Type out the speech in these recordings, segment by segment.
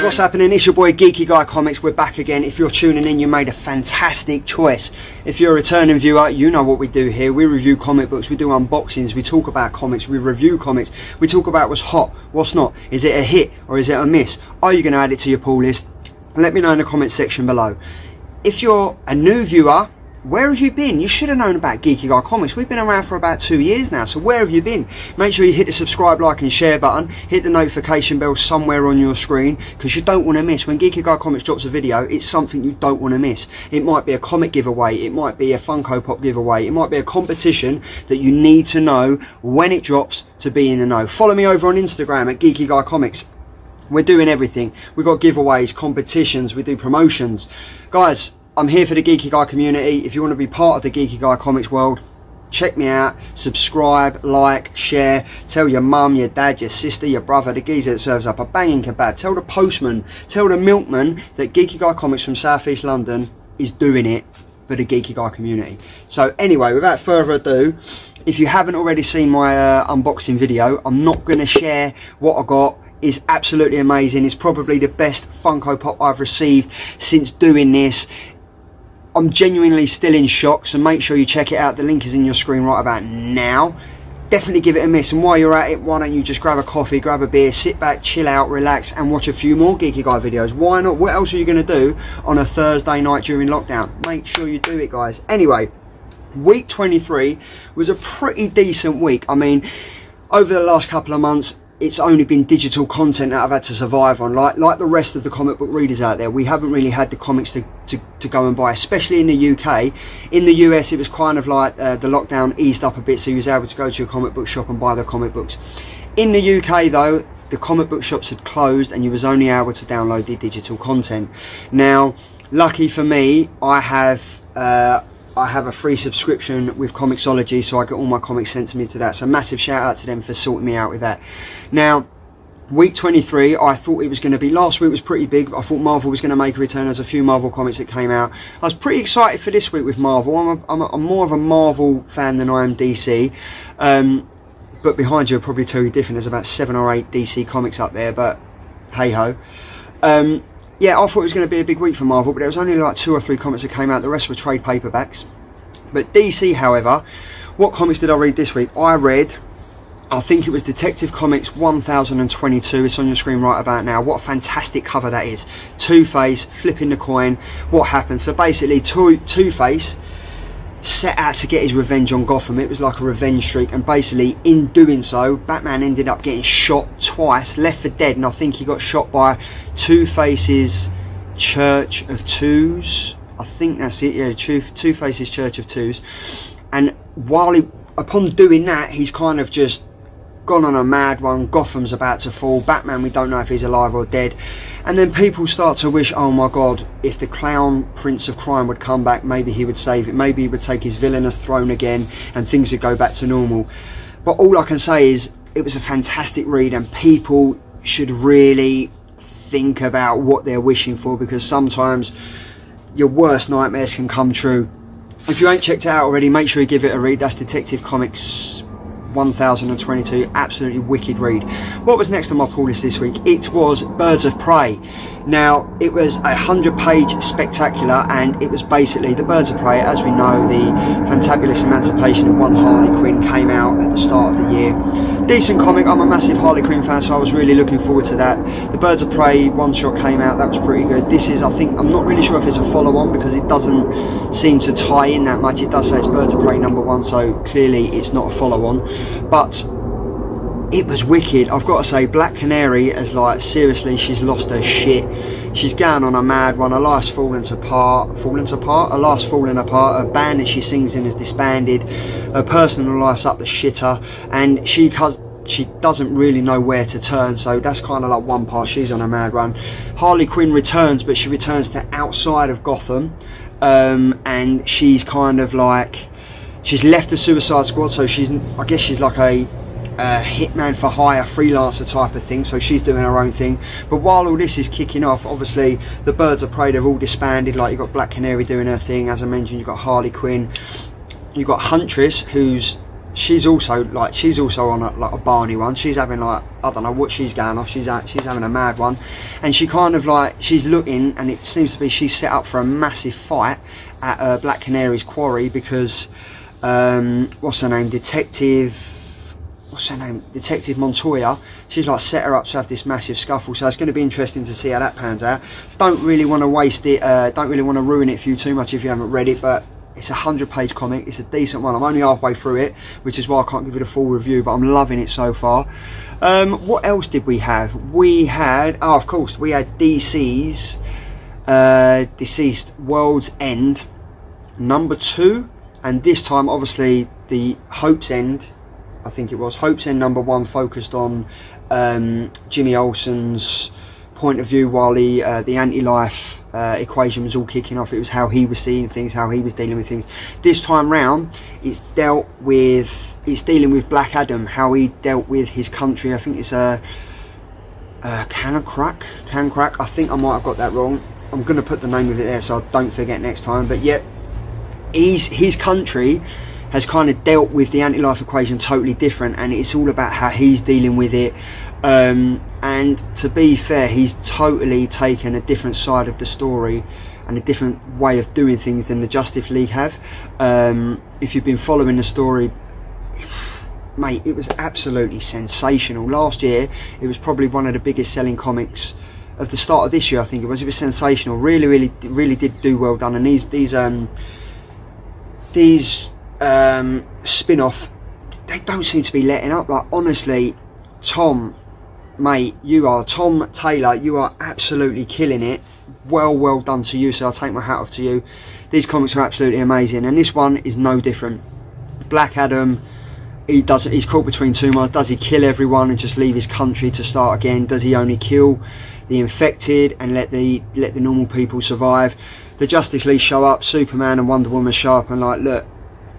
What's happening? It's your boy Geeky Guy Comics. We're back again. If you're tuning in, you made a fantastic choice. If you're a returning viewer, you know what we do here. We review comic books, we do unboxings, we talk about comics, we review comics, we talk about what's hot, what's not. Is it a hit or is it a miss? Are you going to add it to your pull list? Let me know in the comments section below. If you're a new viewer, where have you been? You should have known about Geeky Guy Comics. We've been around for about 2 years now, so where have you been? Make sure you hit the subscribe, like and share button, hit the notification bell somewhere on your screen, because you don't want to miss. When Geeky Guy Comics drops a video, it's something you don't want to miss. It might be a comic giveaway, it might be a Funko Pop giveaway, it might be a competition that you need to know when it drops to be in the know. Follow me over on Instagram at Geeky Guy Comics. We're doing everything. We've got giveaways, competitions, we do promotions. Guys, I'm here for the Geeky Guy community. If you want to be part of the Geeky Guy Comics world, check me out, subscribe, like, share, tell your mum, your dad, your sister, your brother, the geezer that serves up a banging kebab, tell the postman, tell the milkman that Geeky Guy Comics from South East London is doing it for the Geeky Guy community. So anyway, without further ado, if you haven't already seen my unboxing video, I'm not going to share what I got. It's absolutely amazing. It's probably the best Funko Pop I've received since doing this. I'm genuinely still in shock, so make sure you check it out. The link is in your screen right about now. Definitely give it a miss, and while you're at it, why don't you just grab a coffee, grab a beer, sit back, chill out, relax, and watch a few more Geeky Guy videos. Why not? What else are you going to do on a Thursday night during lockdown? Make sure you do it, guys. Anyway, week 23 was a pretty decent week. I mean, over the last couple of months, it's only been digital content that I've had to survive on. Like the rest of the comic book readers out there, we haven't really had the comics to go and buy, especially in the UK. In the US, it was kind of like the lockdown eased up a bit, so you was able to go to your comic book shop and buy the comic books. In the UK though, the comic book shops had closed and you was only able to download the digital content. Now, lucky for me, I have a free subscription with Comixology, so I get all my comics sent to me to that. So massive shout out to them for sorting me out with that. Now, week 23, I thought it was going to be, last week was pretty big. I thought Marvel was going to make a return. There's a few Marvel comics that came out. I was pretty excited for this week with Marvel. I'm more of a Marvel fan than I am DC. But behind you, I'll probably tell you different. There's about 7 or 8 DC comics up there, but hey ho. Yeah, I thought it was going to be a big week for Marvel, but there was only like 2 or 3 comics that came out. The rest were trade paperbacks. But DC, however, what comics did I read this week? I think it was Detective Comics 1022. It's on your screen right about now. What a fantastic cover that is. Two-Face, flipping the coin. What happened? So basically, Two-Face set out to get his revenge on Gotham. It was like a revenge streak, and basically in doing so, Batman ended up getting shot twice, left for dead, and I think he got shot by Two-Face's Church of Twos. I think that's it, yeah, Two-Face's Church of Twos. And upon doing that, he's kind of just gone on a mad one. Gotham's about to fall. Batman, we don't know if he's alive or dead. And then people start to wish, oh my god, if the clown prince of crime would come back, maybe he would save it. Maybe he would take his villainous throne again and things would go back to normal. But all I can say is it was a fantastic read, and people should really think about what they're wishing for, because sometimes your worst nightmares can come true. If you ain't checked it out already, make sure you give it a read. That's Detective Comics 1022, absolutely wicked read. What was next on my pull list this week? It was Birds of Prey. Now, it was a 100-page spectacular, and it was basically the Birds of Prey. As we know, the fantabulous emancipation of one Harley Quinn came out at the start of the year. Decent comic. I'm a massive Harley Quinn fan, so I was really looking forward to that. The Birds of Prey one-shot came out. That was pretty good. This is, I think, I'm not really sure if it's a follow-on, because it doesn't seem to tie in that much. It does say it's Birds of Prey #1, so clearly it's not a follow-on. But it was wicked. I've got to say, Black Canary is like, seriously, she's lost her shit. She's gone on a mad one. Her life's fallen apart. Her life's fallen apart. Her band that she sings in is disbanded. Her personal life's up the shitter, and she doesn't really know where to turn. So that's kind of like one part. She's on a mad run. Harley Quinn returns, but she returns to outside of Gotham, and she's kind of like, she's left the Suicide Squad, so I guess she's like a hitman for hire, freelancer type of thing, so she's doing her own thing. But while all this is kicking off, obviously the Birds of Prey, they've all disbanded. Like, you've got Black Canary doing her thing, as I mentioned, you've got Harley Quinn, you've got Huntress, who's she's also on a Barney one. She's having like, I don't know what she's going off. She's having a mad one, and she kind of like, she's looking, and it seems to be she's set up for a massive fight at Black Canary's quarry because what's her name, Detective Montoya, she's like set her up to have this massive scuffle. So it's going to be interesting to see how that pans out. Don't really want to waste it, don't really want to ruin it for you too much if you haven't read it, but it's a 100-page comic. It's a decent one. I'm only halfway through it, which is why I can't give it a full review, but I'm loving it so far. What else did we have? We had, oh of course, we had DC's Deceased World's End #2, and this time obviously the Hope's End, I think it was Hope's End #1, focused on Jimmy Olsen's point of view while the anti-life equation was all kicking off. It was how he was seeing things, how he was dealing with things. This time round, it's dealing with Black Adam, how he dealt with his country. I think it's Cancrack. I think I might have got that wrong. I'm going to put the name of it there so I don't forget next time. But yeah, his country has kind of dealt with the anti-life equation totally different, and it's all about how he's dealing with it. And to be fair, he's totally taken a different side of the story and a different way of doing things than the Justice League have. If you've been following the story, mate, it was absolutely sensational. Last year, it was probably one of the biggest selling comics of the start of this year, I think it was. It was sensational. Really did do well done. And these spin-off, they don't seem to be letting up. Like, honestly, Tom Taylor, you are absolutely killing it. Well done to you, so I'll take my hat off to you. These comics are absolutely amazing, and this one is no different. Black Adam, he's caught between two minds. Does he kill everyone and just leave his country to start again? Does he only kill the infected and let the normal people survive? The Justice League show up, Superman and Wonder Woman show up and like, look,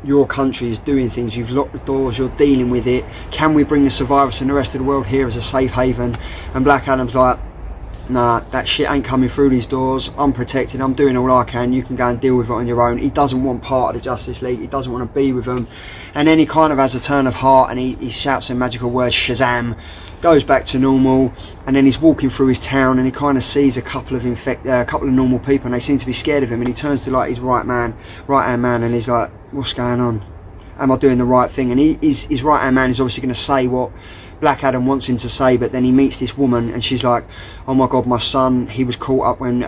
your country is doing things, you've locked the doors, you're dealing with it. Can we bring the survivors and the rest of the world here as a safe haven? And Black Adam's like, nah, that shit ain't coming through these doors. I'm protected, I'm doing all I can, you can go and deal with it on your own. He doesn't want part of the Justice League, he doesn't want to be with them. And then he kind of has a turn of heart and he shouts some magical words, Shazam, goes back to normal, and then he's walking through his town and he kind of sees a couple of normal people, and they seem to be scared of him, and he turns to like his right hand man, and he's like, what's going on? Am I doing the right thing? And his right hand man is obviously going to say what Black Adam wants him to say, but then he meets this woman and she's like, oh my god, my son, he was caught up when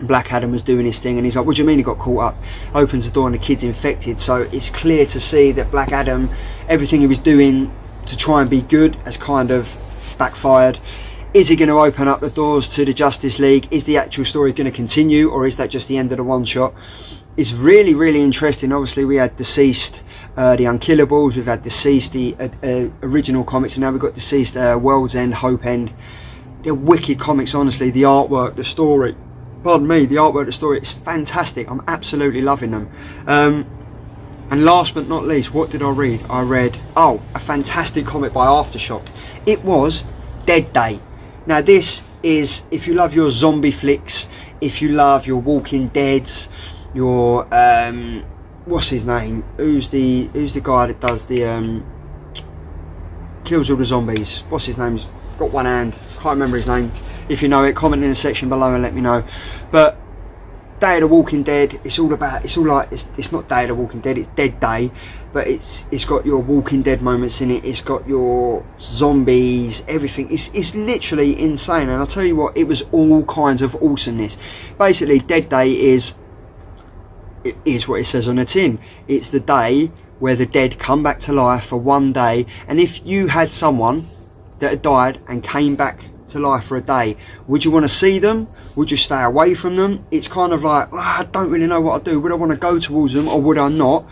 Black Adam was doing his thing. And he's like, what do you mean he got caught up? Opens the door and the kid's infected. So it's clear to see that Black Adam, everything he was doing to try and be good has kind of backfired. Is he going to open up the doors to the Justice League? Is the actual story going to continue, or is that just the end of the one shot? It's really interesting. Obviously we had Deceased, the Unkillables, we've had Deceased, the original comics, and now we've got Deceased, World's End, Hope End. They're wicked comics, honestly. The artwork, the story, pardon me, the artwork, the story, it's fantastic. I'm absolutely loving them. And last but not least, what did I read? I read, oh, a fantastic comic by Aftershock. It was Dead Day. Now this is, if you love your zombie flicks, if you love your Walking Deads, your what's his name? Who's the guy that does the kills all the zombies? What's his name? He's got one hand. Can't remember his name. If you know it, comment in the section below and let me know. But Day of the Walking Dead, it's all not Day of the Walking Dead, it's Dead Day, but it's got your Walking Dead moments in it, it's got your zombies, everything. It's literally insane, and I'll tell you what, it was all kinds of awesomeness. Basically, Dead Day is what it says on the tin. It's the day where the dead come back to life for one day, and if you had someone that had died and came back to life for a day, would you want to see them? Would you stay away from them? It's kind of like, I don't really know what I'd do. Would I want to go towards them or would I not?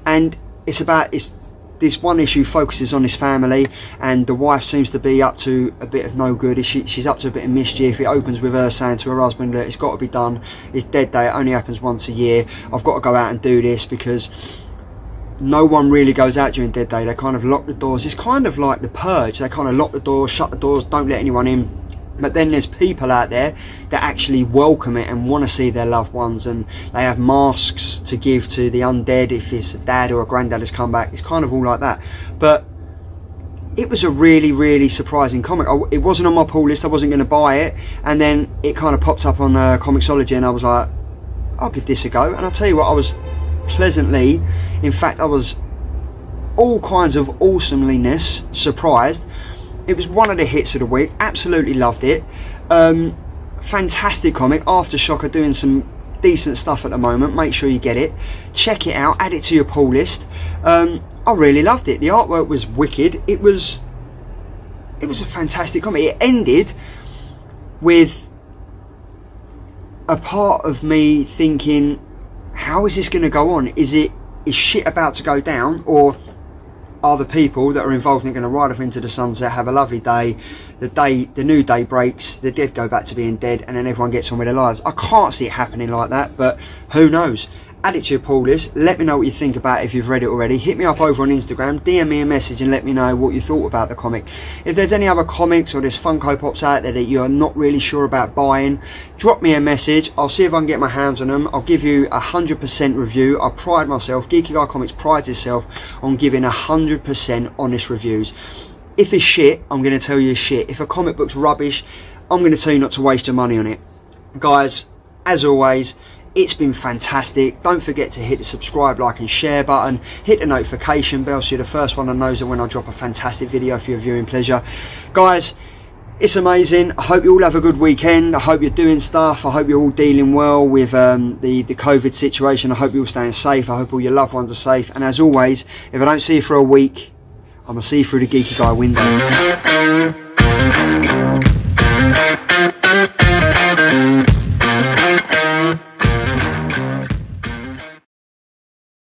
And this one issue focuses on his family, and the wife seems to be up to a bit of no good. She's up to a bit of mischief. It opens with her saying to her husband that it's got to be done. It's Dead Day, it only happens once a year. I've got to go out and do this, because no one really goes out during Dead Day. They kind of lock the doors. It's kind of like The Purge. They kind of lock the doors, shut the doors, don't let anyone in. But then there's people out there that actually welcome it and want to see their loved ones, and they have masks to give to the undead if it's a dad or a granddad has come back. It's kind of all like that. But it was a really, really surprising comic. It wasn't on my pull list, I wasn't going to buy it, and then it kind of popped up on Comixology, and I was like, I'll give this a go. And I'll tell you what, I was pleasantly, in fact I was all kinds of awesomeness surprised. It was one of the hits of the week. Absolutely loved it. Fantastic comic. Aftershock are doing some decent stuff at the moment. Make sure you get it. Check it out. Add it to your pull list. I really loved it. The artwork was wicked. It was a fantastic comic. It ended with a part of me thinking, how is this going to go on? Is shit about to go down, or are the people that are involved in going to ride off into the sunset, have a lovely day, the new day breaks, the dead go back to being dead, and then everyone gets on with their lives? I can't see it happening like that, but who knows? Add it to your pull list. Let me know what you think about it if you've read it already. Hit me up over on Instagram, DM me a message and let me know what you thought about the comic. If there's any other comics or there's Funko Pops out there that you're not really sure about buying, drop me a message. I'll see if I can get my hands on them. I'll give you 100% review. I pride myself, Geeky Guy Comics prides itself on giving 100% honest reviews. If it's shit, I'm going to tell you it's shit. If a comic book's rubbish, I'm going to tell you not to waste your money on it. Guys, as always, it's been fantastic. Don't forget to hit the subscribe, like and share button. Hit the notification bell so you're the first one that knows that when I drop a fantastic video for your viewing pleasure. Guys, it's amazing. I hope you all have a good weekend. I hope you're doing stuff. I hope you're all dealing well with the COVID situation. I hope you're all staying safe. I hope all your loved ones are safe. And as always, if I don't see you for a week, I'm going to see you through the Geeky Guy window.